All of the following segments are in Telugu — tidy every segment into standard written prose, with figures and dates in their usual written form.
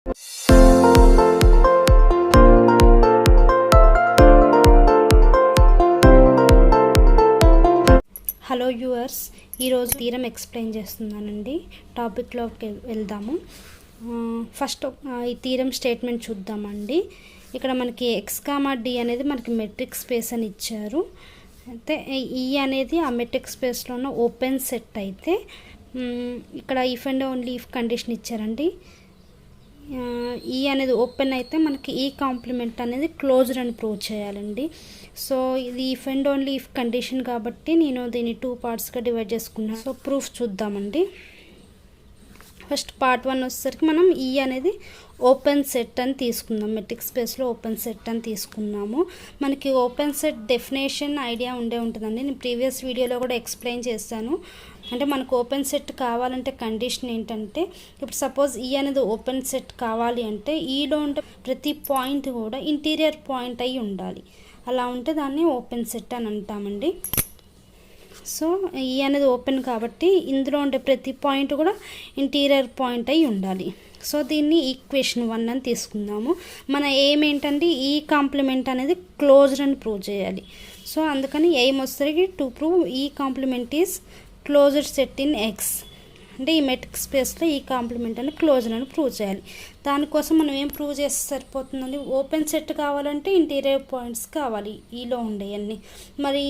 హలో వ్యూవర్స్, ఈరోజు థీరం ఎక్స్ప్లెయిన్ చేస్తున్నానండి. టాపిక్లోకి వెళ్దాము. ఫస్ట్ ఈ థీరం స్టేట్మెంట్ చూద్దామండి. ఇక్కడ మనకి ఎక్స్ కామా డి అనేది మనకి మెట్రిక్ స్పేస్ అని ఇచ్చారు. అయితే ఈ అనేది ఆ మెట్రిక్ స్పేస్లో ఉన్న ఓపెన్ సెట్ అయితే ఇక్కడ if and only if condition ఇచ్చారండి. ఈ అనేది ఓపెన్ అయితే మనకి ఈ కాంప్లిమెంట్ అనేది క్లోజ్డ్ అని ప్రూవ్ చేయాలండి. సో ఇది if and only if condition కాబట్టి నేను దీన్ని 2 పార్ట్స్గా డివైడ్ చేసుకున్నాను. సో ప్రూఫ్ చూద్దామండి. ఫస్ట్ పార్ట్ 1 వచ్చేసరికి మనం ఈ అనేది ఓపెన్ సెట్ అని తీసుకుందాం. మెట్రిక్ స్పేస్లో ఓపెన్ సెట్ అని తీసుకున్నాము. మనకి ఓపెన్ సెట్ డెఫినేషన్ ఐడియా ఉంటుందండి. నేను ప్రీవియస్ వీడియోలో కూడా ఎక్స్ప్లెయిన్ చేశాను. అంటే మనకు ఓపెన్ సెట్ కావాలంటే కండిషన్ ఏంటంటే, ఇప్పుడు సపోజ్ ఈ అనేది ఓపెన్ సెట్ కావాలి అంటే ఈలో ఉండే ప్రతి పాయింట్ కూడా ఇంటీరియర్ పాయింట్ అయి ఉండాలి. అలా ఉంటే దాన్ని ఓపెన్ సెట్ అని అంటామండి. సో ఈ అనేది ఓపెన్ కాబట్టి ఇందులో ఉండే ప్రతి పాయింట్ కూడా ఇంటీరియర్ పాయింట్ అయి ఉండాలి. సో దీన్ని ఈక్వేషన్ 1 అని తీసుకుందాము. మన ఎయిమ్ ఏంటంటే ఈ కాంప్లిమెంట్ అనేది క్లోజ్డ్ అని ప్రూవ్ చేయాలి. సో అందుకని ఎయిమ్ వచ్చేసరికి to prove E complement is closed set in X. అంటే ఈ మెట్రిక్ స్పేస్లో ఈ కాంప్లిమెంట్ అని క్లోజ్డ్ అని ప్రూవ్ చేయాలి. దానికోసం మనం ఏం ప్రూవ్ చేస్తే సరిపోతుందండి? ఓపెన్ సెట్ కావాలంటే ఇంటీరియర్ పాయింట్స్ కావాలి ఈలో ఉండేవన్నీ. మరి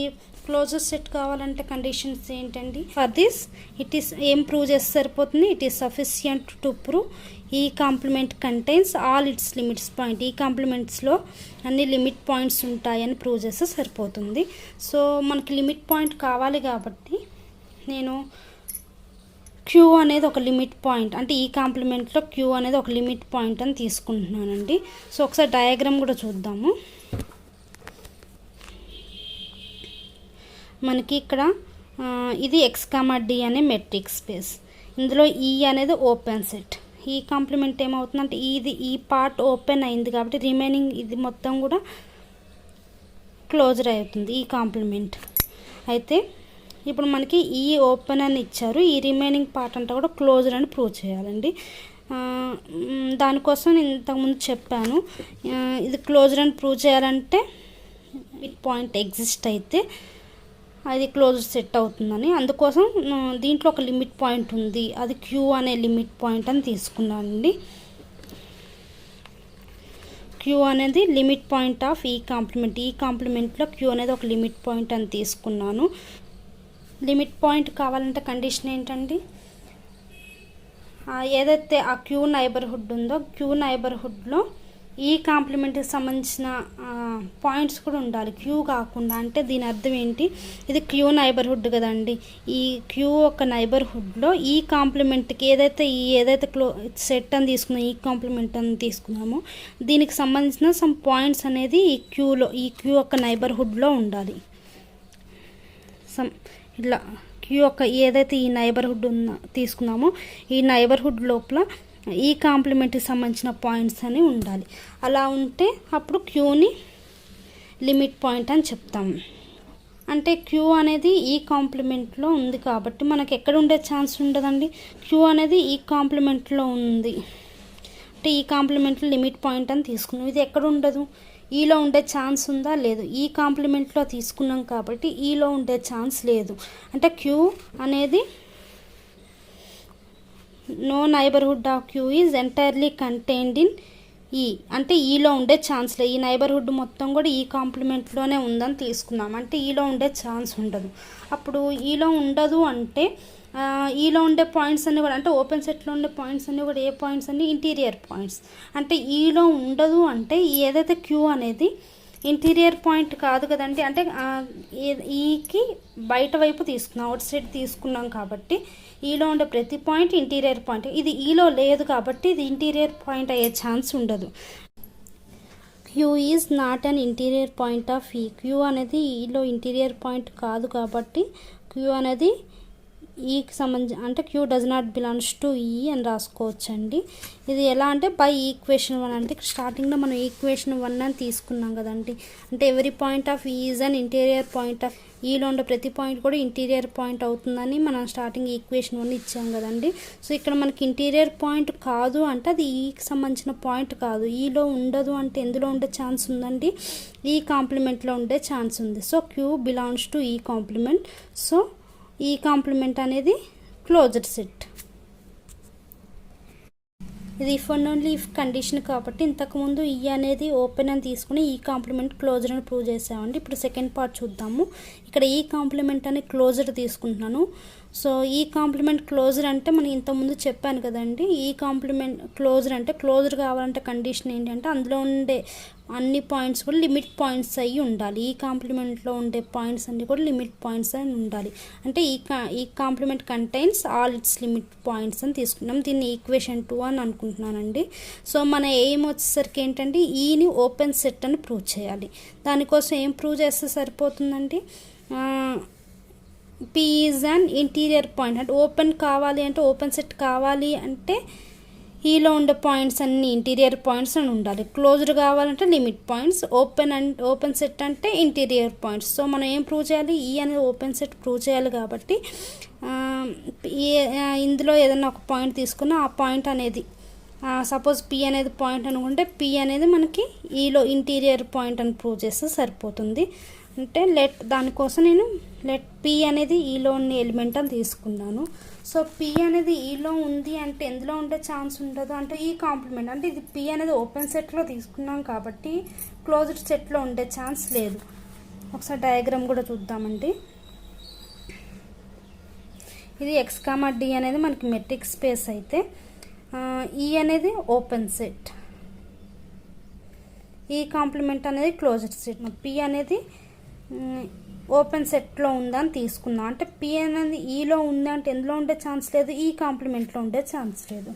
క్లోజర్ సెట్ కావాలంటే కండిషన్స్ ఏంటండి? ఫర్ దిస్ ఇట్ ఈస్ ఏం ప్రూవ్ చేస్తే సరిపోతుంది? It is sufficient to prove E complement contains all its limits point. E కాంప్లిమెంట్స్లో అన్ని లిమిట్ పాయింట్స్ ఉంటాయని ప్రూవ్ చేస్తే సరిపోతుంది. సో మనకి లిమిట్ పాయింట్ కావాలి కాబట్టి నేను క్యూ అనేది ఒక లిమిట్ పాయింట్, అంటే ఈ కాంప్లిమెంట్లో క్యూ అనేది ఒక లిమిట్ పాయింట్ అని తీసుకుంటున్నానండి. సో ఒకసారి డయాగ్రామ్ కూడా చూద్దాము. మనకి ఇక్కడ ఇది ఎక్స్ కామా డి అనే మెట్రిక్ స్పేస్. ఇందులో ఈ అనేది ఓపెన్ సెట్. ఈ కాంప్లిమెంట్ ఏమవుతుందంటే ఈ పార్ట్ ఓపెన్ అయింది కాబట్టి రిమైనింగ్ ఇది మొత్తం కూడా క్లోజర్ అవుతుంది ఈ కాంప్లిమెంట్. అయితే ఇప్పుడు మనకి ఈ ఓపెన్ అని ఇచ్చారు, ఈ రిమైనింగ్ పార్ట్ అంతా కూడా క్లోజర్ అని ప్రూవ్ చేయాలండి. దానికోసం నేను ఇంతకుముందు చెప్పాను, ఇది క్లోజర్ అని ప్రూవ్ చేయాలంటే మిడ్ పాయింట్ ఎగ్జిస్ట్ అయితే అది క్లోజ్ సెట్ అవుతుందని. అందుకోసం దీంట్లో ఒక లిమిట్ పాయింట్ ఉంది, అది క్యూ అనే లిమిట్ పాయింట్ అని తీసుకున్నానండి. క్యూ అనేది limit point of E complement. ఈ కాంప్లిమెంట్లో క్యూ అనేది ఒక లిమిట్ పాయింట్ అని తీసుకున్నాను. లిమిట్ పాయింట్ కావాలంటే కండిషన్ ఏంటండి? ఏదైతే ఆ క్యూ నైబర్హుడ్ ఉందో క్యూ నైబర్హుడ్లో ఈ కాంప్లిమెంట్కి సంబంధించిన పాయింట్స్ కూడా ఉండాలి, క్యూ కాకుండా. అంటే దీని అర్థం ఏంటి? ఇది క్యూ నైబర్హుడ్ కదండి. ఈ క్యూ ఒక నైబర్హుడ్లో ఈ కాంప్లిమెంట్కి ఏదైతే సెట్ అని తీసుకున్నామో, ఈ కాంప్లిమెంట్ అని తీసుకున్నామో దీనికి సంబంధించిన సమ్ పాయింట్స్ అనేది ఈ క్యూ ఒక నైబర్హుడ్లో ఉండాలి. ఇట్లా క్యూ యొక్క ఏదైతే ఈ నైబర్హుడ్ తీసుకున్నామో ఈ నైబర్హుడ్ లోపల ఈ కాంప్లిమెంట్కి సంబంధించిన పాయింట్స్ అని ఉండాలి. అలా ఉంటే అప్పుడు క్యూని లిమిట్ పాయింట్ అని చెప్తాము. అంటే క్యూ అనేది ఈ కాంప్లిమెంట్లో ఉంది కాబట్టి మనకు ఎక్కడ ఉండే ఛాన్స్ ఉండదండి. క్యూ అనేది ఈ కాంప్లిమెంట్లో ఉంది అంటే ఈ కాంప్లిమెంట్లో లిమిట్ పాయింట్ అని తీసుకున్నాం. ఇది ఎక్కడ ఉండదు, ఈలో ఉండే ఛాన్స్ ఉందా? లేదు. ఈ కాంప్లిమెంట్లో తీసుకున్నాం కాబట్టి ఈలో ఉండే ఛాన్స్ లేదు. అంటే క్యూ అనేది no neighbourhood of Q is entirely contained in E. అంటే ఈలో ఉండే ఛాన్స్ లేదు. ఈ నైబర్హుడ్ మొత్తం కూడా ఈ కాంప్లిమెంట్లోనే ఉందని తీసుకున్నాం. అంటే ఈలో ఉండే ఛాన్స్ ఉండదు. అప్పుడు ఈలో ఉండదు అంటే ఈలో ఉండే పాయింట్స్ అన్నీ కూడా, అంటే ఓపెన్ సెట్లో ఉండే పాయింట్స్ అన్నీ కూడా ఏ పాయింట్స్ అన్నీ? Interior points. అంటే ఈలో ఉండదు అంటే ఏదైతే క్యూ అనేది ఇంటీరియర్ పాయింట్ కాదు కదండి. అంటే ఈకి బయట వైపు తీసుకున్నాం, అవుట్ సైడ్ తీసుకున్నాం కాబట్టి ఈలో ఉండే ప్రతి పాయింట్ ఇంటీరియర్ పాయింట్. ఇది ఈలో లేదు కాబట్టి ఇది ఇంటీరియర్ పాయింట్ అయ్యే ఛాన్స్ ఉండదు. Q is not an interior point of E. Q అనేది ఈలో ఇంటీరియర్ పాయింట్ కాదు కాబట్టి క్యూ అనేది ఈకి సంబంధించి, అంటే Q does not belongs to E అని రాసుకోవచ్చండి. ఇది ఎలా అంటే బై ఈక్వేషన్ 1. అంటే స్టార్టింగ్లో మనం ఈక్వేషన్ 1 అని తీసుకున్నాం కదండి. అంటే ఎవరీ పాయింట్ ఆఫ్ ఈ is an interior point of ఈలో ఉండే ప్రతి పాయింట్ కూడా ఇంటీరియర్ పాయింట్ అవుతుందని మనం స్టార్టింగ్ ఈక్వేషన్ 1 ఇచ్చాం కదండి. సో ఇక్కడ మనకి ఇంటీరియర్ పాయింట్ కాదు అంటే అది ఈకి సంబంధించిన పాయింట్ కాదు. ఈలో ఉండదు అంటే ఎందులో ఉండే ఛాన్స్ ఉందండి, ఈ కాంప్లిమెంట్లో ఉండే ఛాన్స్ ఉంది. So Q belongs to E complement. So E complement అనేది క్లోజ్డ్ సెట్. ఇది if and only if condition కాబట్టి ఇంతకుముందు ఈ అనేది ఓపెన్ అని తీసుకుని ఈ కాంప్లిమెంట్ క్లోజ్డ్ అని ప్రూవ్ చేసామండి. ఇప్పుడు సెకండ్ పార్ట్ చూద్దాము. ఇక్కడ ఈ కాంప్లిమెంట్ అని క్లోజ్డ్ తీసుకుంటున్నాను. సో ఈ కాంప్లిమెంట్ క్లోజ్డ్ అంటే మనం ఇంతకుముందు చెప్పాను కదండి, ఈ కాంప్లిమెంట్ క్లోజ్డ్ అంటే క్లోజ్డ్ కావాలంటే కండిషన్ ఏంటంటే అందులో ఉండే అన్ని పాయింట్స్ కూడా లిమిట్ పాయింట్స్ అయ్యి ఉండాలి. ఈ కాంప్లిమెంట్లో ఉండే పాయింట్స్ అన్నీ కూడా లిమిట్ పాయింట్స్ అని ఉండాలి. అంటే E complement contains all its limit points అని తీసుకున్నాం. దీన్ని ఈక్వేషన్ 2 అని అనుకుంటున్నానండి. సో మన ఎయిమ్ వచ్చేసరికి ఏంటంటే ఈని ఓపెన్ సెట్ అని ప్రూవ్ చేయాలి. దానికోసం ఏం ప్రూవ్ చేస్తే సరిపోతుందండి, P is an interior point. అంటే ఓపెన్ కావాలి అంటే ఓపెన్ సెట్ కావాలి అంటే ఈలో ఉండే పాయింట్స్ అన్ని ఇంటీరియర్ పాయింట్స్ అని ఉండాలి. క్లోజ్డ్ కావాలంటే లిమిట్ పాయింట్స్, ఓపెన్ సెట్ అంటే ఇంటీరియర్ పాయింట్స్. సో మనం ఏం ప్రూవ్ చేయాలి, ఈ అనేది ఓపెన్ సెట్ ప్రూవ్ చేయాలి కాబట్టి ఇందులో ఏదైనా ఒక పాయింట్ తీసుకున్న ఆ పాయింట్ అనేది సపోజ్ పి అనేది పాయింట్ అనుకుంటే పి అనేది మనకి ఈలో ఇంటీరియర్ పాయింట్ అని ప్రూవ్ చేస్తే సరిపోతుంది. అంటే దానికోసం నేను పి అనేది ఈలో ఉన్న ఎలిమెంట్ అని తీసుకున్నాను. సో పి అనేది ఈలో ఉంది అంటే ఎందులో ఉండే ఛాన్స్ ఉండదు అంటే ఈ కాంప్లిమెంట్. అంటే ఇది పి అనేది ఓపెన్ సెట్లో తీసుకున్నాం కాబట్టి క్లోజ్డ్ సెట్లో ఉండే ఛాన్స్ లేదు. ఒకసారి డయాగ్రామ్ కూడా చూద్దామండి. ఇది ఎక్స్ కామా డి అనేది మనకి మెట్రిక్ స్పేస్ అయితే ఈ అనేది ఓపెన్ సెట్, ఈ కాంప్లిమెంట్ అనేది క్లోజ్డ్ సెట్. పి అనేది ఓపెన్ సెట్లో ఉందని తీసుకున్నాం. అంటే పి అనేది ఈలో ఉంది అంటే ఎందులో ఉండే ఛాన్స్ లేదు, ఈ కాంప్లిమెంట్లో ఉండే ఛాన్స్ లేదు.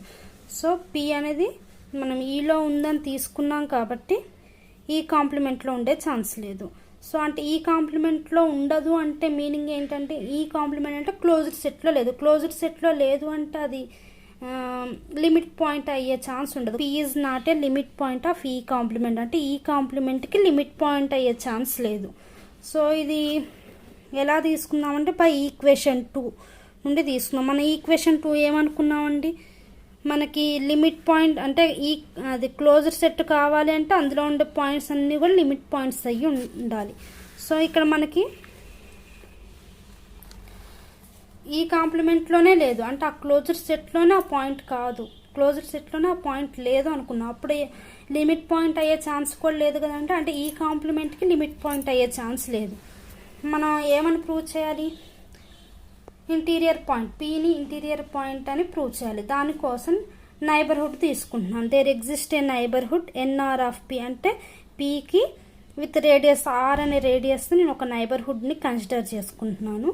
సో పి అనేది మనం ఈలో ఉందని తీసుకున్నాం కాబట్టి ఈ కాంప్లిమెంట్లో ఉండే ఛాన్స్ లేదు. సో అంటే ఈ కాంప్లిమెంట్లో ఉండదు అంటే మీనింగ్ ఏంటంటే ఈ కాంప్లిమెంట్ అంటే క్లోజ్డ్ సెట్లో లేదు. క్లోజ్డ్ సెట్లో లేదు అంటే అది లిమిట్ పాయింట్ అయ్యే ఛాన్స్ ఉండదు. P is not a limit point of E complement. అంటే ఈ కాంప్లిమెంట్కి లిమిట్ పాయింట్ అయ్యే ఛాన్స్ లేదు. సో ఇది ఎలా తీసుకున్నామంటే బై ఈక్వేషన్ 2 నుండి తీసుకున్నాం. మన ఈక్వేషన్ 2 ఏమనుకున్నామండి, మనకి లిమిట్ పాయింట్ అంటే అది క్లోజర్ సెట్ కావాలి అంటే అందులో ఉండే పాయింట్స్ అన్నీ కూడా లిమిట్ పాయింట్స్ అయ్యి ఉండాలి. సో ఇక్కడ మనకి ఈ కాంప్లిమెంట్లోనే లేదు అంటే ఆ క్లోజర్ సెట్లోనే ఆ పాయింట్ కాదు, క్లోజర్ సెట్లోనే ఆ పాయింట్ లేదు అనుకున్నాం. అప్పుడు లిమిట్ పాయింట్ అయ్యే ఛాన్స్ కూడా లేదు కదంటే అంటే ఈ కాంప్లిమెంట్కి లిమిట్ పాయింట్ అయ్యే ఛాన్స్ లేదు. మనం ఏమని ప్రూవ్ చేయాలి, ఇంటీరియర్ పాయింట్ పీని ఇంటీరియర్ పాయింట్ అని ప్రూవ్ చేయాలి. దానికోసం నైబర్హుడ్ తీసుకుంటున్నాను. There exist a neighbourhood NR of P అంటే పీకి విత్ రేడియస్ ఆర్ అనే రేడియస్ నేను ఒక నైబర్హుడ్ని కన్సిడర్ చేసుకుంటున్నాను.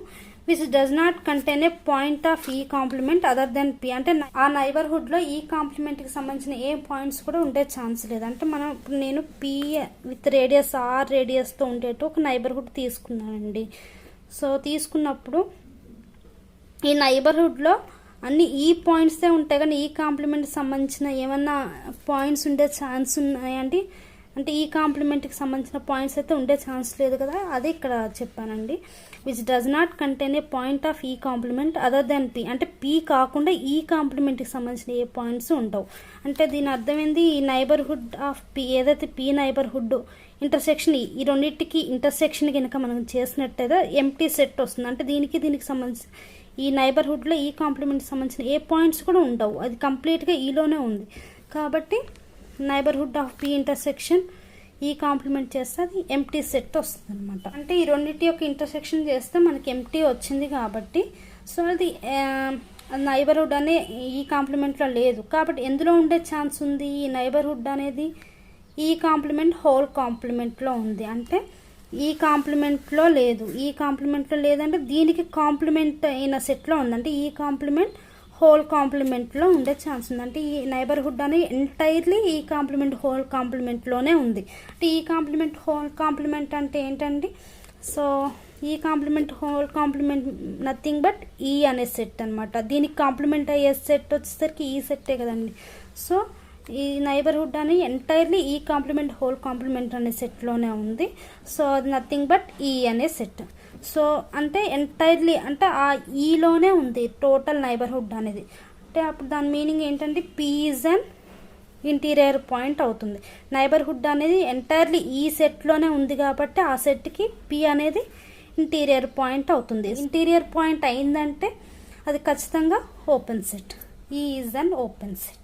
Which does not contain a point of E complement other than P. అంటే ఆ నైబర్హుడ్లో ఈ కాంప్లిమెంట్కి సంబంధించిన ఏ పాయింట్స్ కూడా ఉండే ఛాన్స్ లేదు. అంటే నేను పి విత్ రేడియస్ ఆర్ రేడియస్తో ఉండేట్టు ఒక నైబర్హుడ్ తీసుకున్నానండి. సో తీసుకున్నప్పుడు ఈ నైబర్హుడ్లో అన్ని ఈ పాయింట్సే ఉంటాయి కానీ ఈ కాంప్లిమెంట్కి సంబంధించిన ఏమన్నా పాయింట్స్ ఉండే ఛాన్స్ ఉన్నాయండి అంటే ఈ కాంప్లిమెంట్కి సంబంధించిన పాయింట్స్ అయితే ఉండే ఛాన్స్ లేదు కదా, అదే ఇక్కడ చెప్పానండి. Which does not contain a point of E complement other than P. అంటే పి కాకుండా ఈ కాంప్లిమెంట్కి సంబంధించిన ఏ పాయింట్స్ ఉండవు. అంటే దీని అర్థం ఏంది, ఈ నైబర్హుడ్ ఆఫ్ పి ఏదైతే పి నైబర్హుడ్ ఇంటర్సెక్షన్ ఈ రెండింటికి ఇంటర్సెక్షన్ కనుక మనం చేసినట్టయితే ఎంప్టీ సెట్ వస్తుంది. అంటే దీనికి సంబంధించి ఈ నైబర్హుడ్లో ఈ కాంప్లిమెంట్కి సంబంధించిన ఏ పాయింట్స్ కూడా ఉండవు, అది కంప్లీట్గా ఈలోనే ఉంది. కాబట్టి neighbourhood of P intersection E complement చేస్తే అది ఎంప్టీ సెట్ వస్తుంది అనమాట. అంటే ఈ రెండింటి యొక్క ఇంటర్సెక్షన్ చేస్తే మనకి ఎంప్టీ వచ్చింది కాబట్టి సో అది నైబర్హుడ్ అనే ఈ కాంప్లిమెంట్లో లేదు. కాబట్టి ఎందులో ఉండే ఛాన్స్ ఉంది, ఈ నైబర్హుడ్ అనేది ఈ కాంప్లిమెంట్ హోల్ కాంప్లిమెంట్లో ఉంది. అంటే ఈ కాంప్లిమెంట్లో లేదు, ఈ కాంప్లిమెంట్లో లేదంటే దీనికి కాంప్లిమెంట్ అయిన సెట్లో ఉంది. అంటే ఈ కాంప్లిమెంట్ హోల్ కాంప్లిమెంట్లో ఉండే ఛాన్స్ ఉంది. అంటే ఈ నైబర్హుడ్ అనేది ఎంటైర్లీ ఈ కాంప్లిమెంట్ హోల్ కాంప్లిమెంట్లోనే ఉంది. అంటే ఈ కాంప్లిమెంట్ హోల్ కాంప్లిమెంట్ అంటే ఏంటండి, so E complement whole complement nothing but E అనే సెట్ అనమాట. దీనికి కాంప్లిమెంట్ అయ్యే సెట్ వచ్చేసరికి ఈ సెట్టే కదండి. సో ఈ నైబర్హుడ్ అని ఎంటైర్లీ ఈ కాంప్లిమెంట్ హోల్ కాంప్లిమెంట్ అనే సెట్లోనే ఉంది. సో అది నథింగ్ బట్ ఈ అనే సెట్. సో అంటే ఎంటైర్లీ అంటే ఆ ఈలోనే ఉంది టోటల్ నైబర్హుడ్ అనేది. అంటే అప్పుడు దాని మీనింగ్ ఏంటంటే P is an interior point అవుతుంది. నైబర్హుడ్ అనేది ఎంటైర్లీ ఈ సెట్లోనే ఉంది కాబట్టి ఆ సెట్కి పీ అనేది ఇంటీరియర్ పాయింట్ అవుతుంది. ఇంటీరియర్ పాయింట్ అయిందంటే అది ఖచ్చితంగా ఓపెన్ సెట్. ఈ ఈజ్ అన్ ఓపెన్ సెట్.